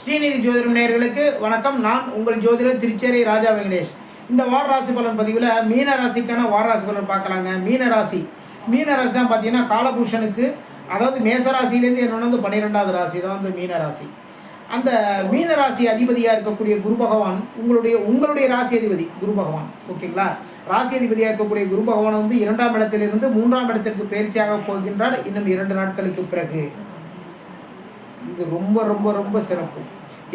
ஸ்ரீநிதி ஜோதிடம் நேயர்களுக்கு வணக்கம். நான் உங்கள் ஜோதிடர் திருச்சேரி ராஜா வெங்கடேஷ். இந்த வார ராசி பலன் பதிவில் மீன ராசிக்கான வார ராசி பலன் பார்க்கலாங்க. மீன ராசி தான் பார்த்தீங்கன்னா காலபூஷனுக்கு, அதாவது மேசராசிலேருந்து என்னென்னு 12வது ராசி தான் வந்து மீன ராசி. அந்த மீன ராசி அதிபதியாக இருக்கக்கூடிய குரு பகவான் உங்களுடைய ராசி அதிபதி குரு பகவான். ஓகேங்களா? ராசி அதிபதியாக இருக்கக்கூடிய குரு பகவான் வந்து 2ஆம் இடத்திலிருந்து 3ஆம் இடத்திற்கு பயிற்சியாக போகின்றார் இன்னும் 2 நாட்களுக்கு பிறகு. இது ரொம்ப ரொம்ப ரொம்ப சிறப்பு.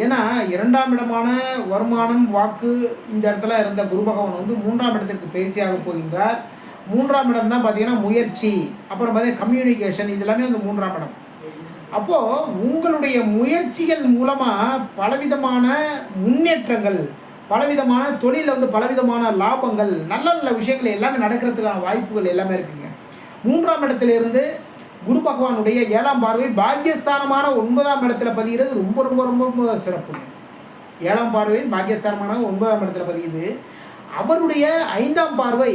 ஏன்னா 2ஆம் இடமான வருமானம், வாக்கு இந்த இடத்துல இருந்த குரு பகவான் வந்து 3ஆம் இடத்திற்கு பயிற்சியாக போகின்றார். 3ஆம் இடம் தான் பார்த்தீங்கன்னா முயற்சி, அப்புறம் பார்த்தீங்கன்னா கம்யூனிகேஷன், இது எல்லாமே வந்து 3ஆம் இடம். அப்போது உங்களுடைய முயற்சிகள் மூலமாக பலவிதமான முன்னேற்றங்கள், பலவிதமான தொழிலில் வந்து பலவிதமான லாபங்கள், நல்ல நல்ல விஷயங்கள் எல்லாமே நடக்கிறதுக்கான வாய்ப்புகள் எல்லாமே இருக்குங்க. 3ஆம் இடத்திலிருந்து குரு பகவானுடைய 7ஆம் பார்வை பாக்கியஸ்தானமான 9ஆம் இடத்துல பதிகிறது. ரொம்ப ரொம்ப ரொம்ப ரொம்ப சிறப்புங்க. 7ஆம் பார்வை பாக்கியஸ்தானமான 9ஆம் இடத்துல பதியுது. அவருடைய 5ஆம் பார்வை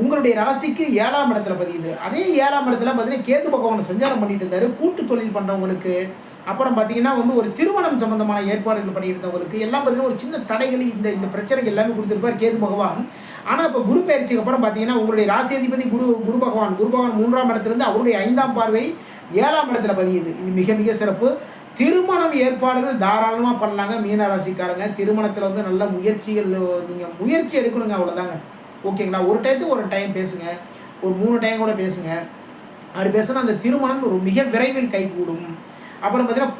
உங்களுடைய ராசிக்கு 7ஆம் இடத்துல பதியுது. அதே 7ஆம் இடத்துல பார்த்தீங்கன்னா கேது பகவான் சஞ்சாரம் பண்ணிட்டு இருந்தார். கூட்டு தொழில் பண்ணுறவங்களுக்கு, அப்புறம் பார்த்தீங்கன்னா வந்து ஒரு திருமணம் சம்பந்தமான ஏற்பாடுகள் பண்ணிட்டு இருந்தவங்களுக்கு எல்லாம் பார்த்தீங்கன்னா ஒரு சின்ன தடைகள், இந்த பிரச்சனைகள் எல்லாமே கொடுத்துருப்பார் கேது பகவான். ஆனால் இப்போ குரு பயிற்சிக்கு அப்புறம் பார்த்தீங்கன்னா உங்களுடைய ராசி அதிபதி குரு பகவான் 3ஆம் இடத்துலேருந்து அவருடைய 5ஆம் பார்வை 7ஆம் இடத்துல பதியுது. இது மிக மிக சிறப்பு. திருமணம் ஏற்பாடுகள் தாராளமாக பண்ணலாங்க மீன ராசிக்காரங்க. திருமணத்தில் வந்து நல்ல முயற்சிகள், நீங்கள் முயற்சி எடுக்கணுங்க, அவ்வளோதாங்க. ஓகேங்களா? ஒரு டைத்துக்கு ஒரு டைம் பேசுங்க, ஒரு 3 டைம் கூட பேசுங்க. அப்படி பேசுனா அந்த திருமணம் ஒரு மிக விரைவில் கைகூடும். அப்புறம் பார்த்தீங்கன்னா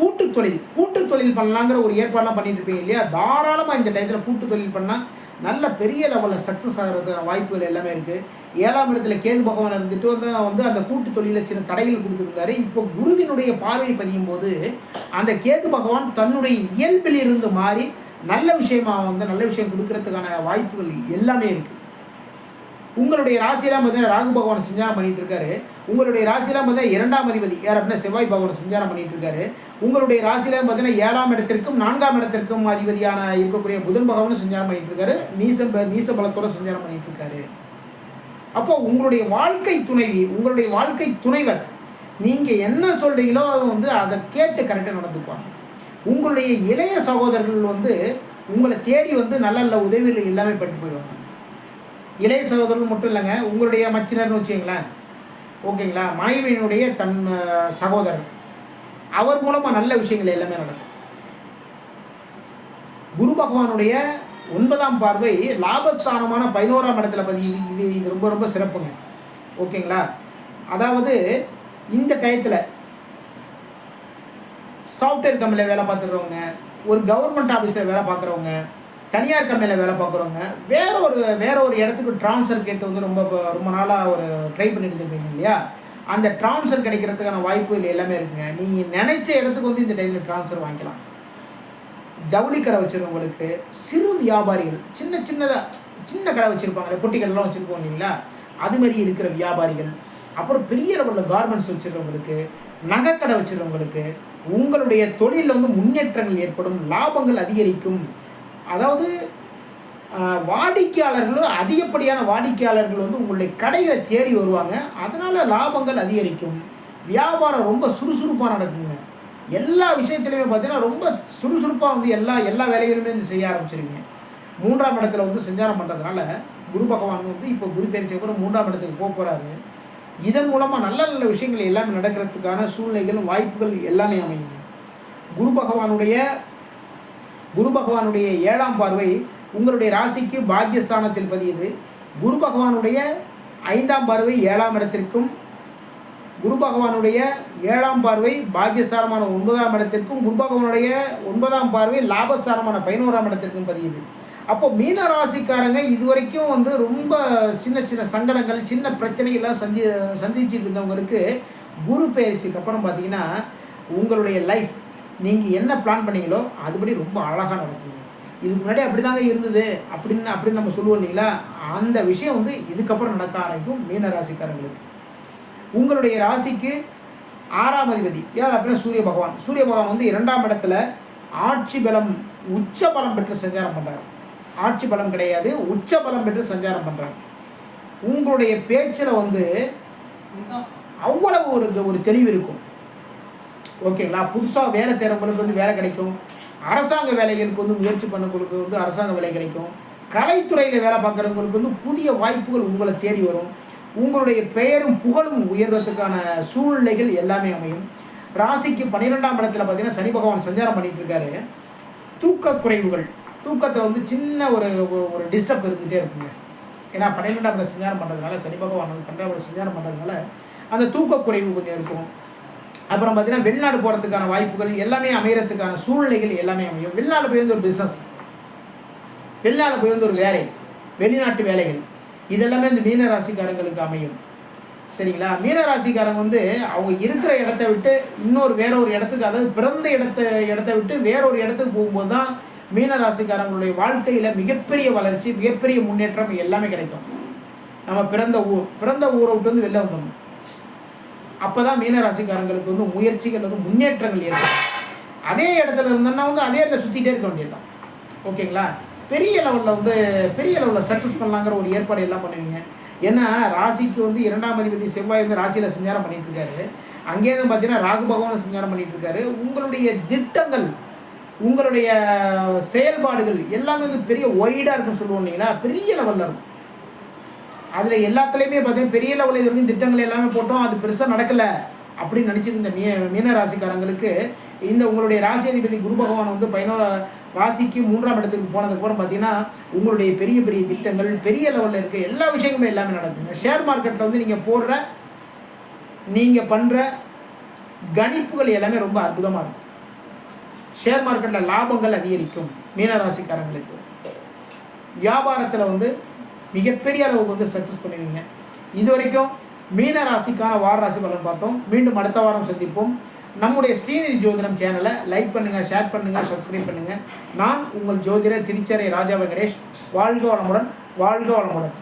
கூட்டு தொழில் பண்ணலாங்கிற ஒரு ஏற்பாடெலாம் பண்ணிட்டு இருப்பீங்க இல்லையா? தாராளமாக இந்த டயத்தில் கூட்டு தொழில் பண்ணால் நல்ல பெரிய லெவலில் சக்ஸஸ் ஆகிறதுக்கான வாய்ப்புகள் எல்லாமே இருக்குது. 7ஆம் இடத்துல கேது பகவான் இருந்துட்டு வந்து அந்த கூட்டு தொழிலில் சின்ன தடைகள் கொடுத்துருந்தாரு. இப்போ குருவினுடைய பார்வை பதியும் போது அந்த கேது பகவான் தன்னுடைய இயல்பில் இருந்து மாறி நல்ல விஷயம் கொடுக்கறதுக்கான வாய்ப்புகள் எல்லாமே இருக்குது. உங்களுடைய ராசியெல்லாம் பார்த்தீங்கன்னா ராகு பகவான் சஞ்சாரம் பண்ணிட்டு இருக்காரு. உங்களுடைய ராசியெல்லாம் பார்த்தீங்கன்னா 2ஆம் அதிபதி யார் அப்படின்னா செவ்வாய் பகவான் சஞ்சாரம் பண்ணிட்டு இருக்காரு. உங்களுடைய ராசியெல்லாம் பார்த்தீங்கன்னா 7ஆம் இடத்திற்கும் 4ஆம் இடத்திற்கும் அதிபதியான இருக்கக்கூடிய புதன் பகவானும் சஞ்சாரம் பண்ணிட்டு இருக்காரு. நீச பலத்தோட சஞ்சாரம் பண்ணிட்டு இருக்காரு. அப்போ உங்களுடைய வாழ்க்கை துணைவி, உங்களுடைய வாழ்க்கை துணைவர், நீங்க என்ன சொல்றீங்களோ வந்து அதை கேட்டு கரெக்டாக நடந்துக்குவாங்க. உங்களுடைய இளைய சகோதரர்கள் வந்து உங்களை தேடி வந்து நல்ல நல்ல உதவிகள் எல்லாமே பண்ணிட்டு போயிடுவாங்க. இளைய சகோதரர்கள் மட்டும் இல்லைங்க, உங்களுடைய மச்சினர்னு வச்சுங்களேன். ஓகேங்களா? மனைவியினுடைய சகோதரர், அவர் மூலமாக நல்ல விஷயங்கள் எல்லாமே நடக்கும். குரு பகவானுடைய 9ஆம் பார்வை லாபஸ்தானமான 11ஆம் இடத்துல பதியுது. இது ரொம்ப ரொம்ப சிறப்புங்க. ஓகேங்களா? அதாவது இந்த டயத்தில் சாஃப்ட்வேர் கம்பெனியில் வேலை பார்த்துக்கிறவங்க, ஒரு கவர்மெண்ட் ஆஃபீஸில் வேலை பார்க்குறவங்க, தனியார் கம்பெனியில் வேலை பார்க்குறவங்க, வேற ஒரு இடத்துக்கு ட்ரான்ஸ்ஃபர் கேட்டு வந்து ரொம்ப நாளாக ஒரு ட்ரை பண்ணிட்டு இருப்பீங்க இல்லையா? அந்த ட்ரான்ஸ்ஃபர் கிடைக்கிறதுக்கான வாய்ப்புகள் எல்லாமே இருக்குங்க. நீங்கள் நினைச்ச இடத்துக்கு வந்து இந்த டைமில் ட்ரான்ஸ்ஃபர் வாங்கிக்கலாம். ஜவுளி கடை வச்சுருக்கவங்களுக்கு, சிறு வியாபாரிகள், சின்ன கடை வச்சுருப்பாங்க, பொட்டி கடைலாம் வச்சுருப்போம் இல்லைங்களா? அதுமாரி இருக்கிற வியாபாரிகள், அப்புறம் பெரிய லெவலில் கார்மெண்ட்ஸ் வச்சுருக்கவங்களுக்கு, நகைக்கடை வச்சுருக்கவங்களுக்கு உங்களுடைய தொழிலில் வந்து முன்னேற்றங்கள் ஏற்படும், லாபங்கள் அதிகரிக்கும். அதாவது அதிகப்படியான வாடிக்கையாளர்கள் வந்து உங்களுடைய கடைகளை தேடி வருவாங்க. அதனால் லாபங்கள் அதிகரிக்கும். வியாபாரம் ரொம்ப சுறுசுறுப்பாக நடக்குங்க. எல்லா விஷயத்துலையுமே பார்த்தீங்கன்னா ரொம்ப சுறுசுறுப்பாக வந்து எல்லா வேலைகளுமே வந்து செய்ய ஆரம்பிச்சிருங்க. 3ஆம் இடத்துல வந்து சஞ்சாரம் பண்ணுறதுனால குரு பகவான் வந்து இப்போ குரு பயிற்சிக்கு அப்புறம் 3ஆம் இடத்துக்கு போகிறாரு. இதன் மூலமாக நல்ல நல்ல விஷயங்கள் எல்லாமே நடக்கிறதுக்கான சூழ்நிலைகள், வாய்ப்புகள் எல்லாமே அமையும். குரு பகவானுடைய 7ஆம் பார்வை உங்களுடைய ராசிக்கு பாக்கியஸ்தானத்தில் பதியுது. குரு பகவானுடைய 5ஆம் பார்வை 7ஆம் இடத்திற்கும், குரு பகவானுடைய 7ஆம் பார்வை பாக்கியஸ்தானமான 9ஆம் இடத்திற்கும், குரு பகவானுடைய 9ஆம் பார்வை லாபஸ்தானமான 11ஆம் இடத்திற்கும் பதியுது. அப்போ மீன ராசிக்காரங்க இதுவரைக்கும் வந்து ரொம்ப சின்ன சங்கடங்கள், சின்ன பிரச்சனைகள்லாம் சந்திச்சுட்டு இருந்தவங்களுக்கு குரு பயிற்சிக்கு அப்புறம் பார்த்தீங்கன்னா உங்களுடைய லைஃப் நீங்கள் என்ன பிளான் பண்ணீங்களோ அதுபடி ரொம்ப அழகாக நடக்குங்க. இதுக்கு முன்னாடி அப்படி தாங்க இருந்தது அப்படின்னு நம்ம சொல்லுவோம் இல்லைங்களா? அந்த விஷயம் வந்து இதுக்கப்புறம் நடக்க ஆரம்பிக்கும் மீன ராசிக்காரங்களுக்கு. உங்களுடைய ராசிக்கு 6ஆம் அதிபதி யார் அப்படின்னா சூரிய பகவான் வந்து 2ஆம் இடத்துல ஆட்சி பலம், உச்ச பலம் பெற்று சஞ்சாரம் பண்ணுறாரு. ஆட்சி பலம் கிடையாது, உச்ச பலம் பெற்று சஞ்சாரம் பண்ணுறாரு. உங்களுடைய பேச்சில் வந்து அவ்வளவு ஒரு தெளிவு இருக்கும். ஓகேங்களா? புதுசாக வேலை தேடுறவங்களுக்கு வந்து வேலை கிடைக்கும். அரசாங்க வேலைகளுக்கு வந்து முயற்சி பண்ணவங்களுக்கு வந்து அரசாங்க வேலை கிடைக்கும். கலைத்துறையில் வேலை பார்க்குறவங்களுக்கு வந்து புதிய வாய்ப்புகள் உங்களை தேடி வரும். உங்களுடைய பெயரும் புகழும் உயர்றதுக்கான சூழ்நிலைகள் எல்லாமே அமையும். ராசிக்கு 12ஆம் இடத்துல பார்த்தீங்கன்னா சனி பகவான் சஞ்சாரம் பண்ணிட்டு இருக்காரு. தூக்க குறைவுகள், தூக்கத்தில் வந்து சின்ன ஒரு ஒரு டிஸ்டர்ப் இருந்துகிட்டே இருக்குங்க. ஏன்னா 12ஆம் இடம் சஞ்சாரம் பண்ணுறதுனால, சனி பகவான் வந்து 12ஆம் இடம் சஞ்சாரம் பண்ணுறதுனால அந்த தூக்க குறைவு கொஞ்சம் இருக்கும். அப்புறம் பார்த்தீங்கன்னா வெளிநாடு போகிறதுக்கான வாய்ப்புகள் எல்லாமே அமையறதுக்கான சூழ்நிலைகள் எல்லாமே அமையும். வெளிநாடு போய் வந்து ஒரு பிஸ்னஸ், வெளிநாடு போய் வந்து ஒரு வேலை, வெளிநாட்டு வேலைகள் இதெல்லாமே இந்த மீன ராசிக்காரங்களுக்கு அமையும். சரிங்களா? மீன ராசிக்காரங்க வந்து அவங்க இருக்கிற இடத்த விட்டு இன்னொரு வேற ஒரு இடத்துக்கு, அதாவது பிறந்த இடத்த விட்டு வேறொரு இடத்துக்கு போகும்போது தான் மீன ராசிக்காரங்களுடைய வாழ்க்கையில் மிகப்பெரிய வளர்ச்சி, மிகப்பெரிய முன்னேற்றம் எல்லாமே கிடைக்கும். நம்ம பிறந்த ஊரை விட்டு வந்து வெளில வந்துடணும். அப்போ தான் மீன ராசிக்காரங்களுக்கு வந்து முயற்சிகள் வந்து முன்னேற்றங்கள் ஏற்படும். அதே இடத்துல இருந்தோன்னா வந்து அதே இடத்துல சுற்றிகிட்டே இருக்க வேண்டியது தான். ஓகேங்களா? பெரிய லெவலில் சக்ஸஸ் பண்ணலாங்கிற ஒரு ஏற்பாடு எல்லாம் பண்ணுவீங்க. ஏன்னா ராசிக்கு வந்து 2ஆம் அதிபதி செவ்வாய் வந்து ராசியில் சஞ்சாரம் பண்ணிட்டு இருக்காரு. அங்கேருந்து பார்த்தீங்கன்னா ராகு பகவான் சஞ்சாரம் பண்ணிட்டு இருக்காரு. உங்களுடைய திட்டங்கள், உங்களுடைய செயல்பாடுகள் எல்லாமே வந்து பெரிய ஒய்டாக இருக்குன்னு சொல்லுவோம் இல்லைங்களா? பெரிய லெவலில் இருக்கும். அதில் எல்லாத்துலேயுமே பார்த்தீங்கன்னா பெரிய லெவலில் இது வரைக்கும் திட்டங்கள் எல்லாமே போட்டோம், அது பெருசாக நடக்கலை அப்படின்னு நினச்சிட்டு இருந்த மீன ராசிக்காரங்களுக்கு இந்த உங்களுடைய ராசி அதிபதி குரு பகவான் வந்து 11 ராசிக்கு 3ஆம் இடத்துக்கு போனதுக்கப்புறம் பார்த்தீங்கன்னா உங்களுடைய பெரிய பெரிய திட்டங்கள் பெரிய லெவலில் இருக்க எல்லா விஷயங்களுமே எல்லாமே நடக்குங்க. ஷேர் மார்க்கெட்டில் வந்து நீங்கள் பண்ணுற கணிப்புகள் எல்லாமே ரொம்ப அற்புதமாக இருக்கும். ஷேர் மார்க்கெட்டில் லாபங்கள் அதிகரிக்கும். மீனராசிக்காரங்களுக்கு வியாபாரத்தில் வந்து மிகப்பெரிய அளவுக்கு வந்து சக்ஸஸ் பண்ணுவீங்க. இது வரைக்கும் மீனராசிக்கான வார ராசி பலன் பார்த்தோம். மீண்டும் அடுத்த வாரம் சந்திப்போம். நம்முடைய ஸ்ரீநிதி ஜோதிடம் சேனலை லைக் பண்ணுங்கள், ஷேர் பண்ணுங்கள், சப்ஸ்கிரைப் பண்ணுங்கள். நான் உங்கள் ஜோதிடர் திருச்சேரை ராஜா வெங்கடேஷ். வாழ்க வளமுடன், வாழ்க வளமுடன்.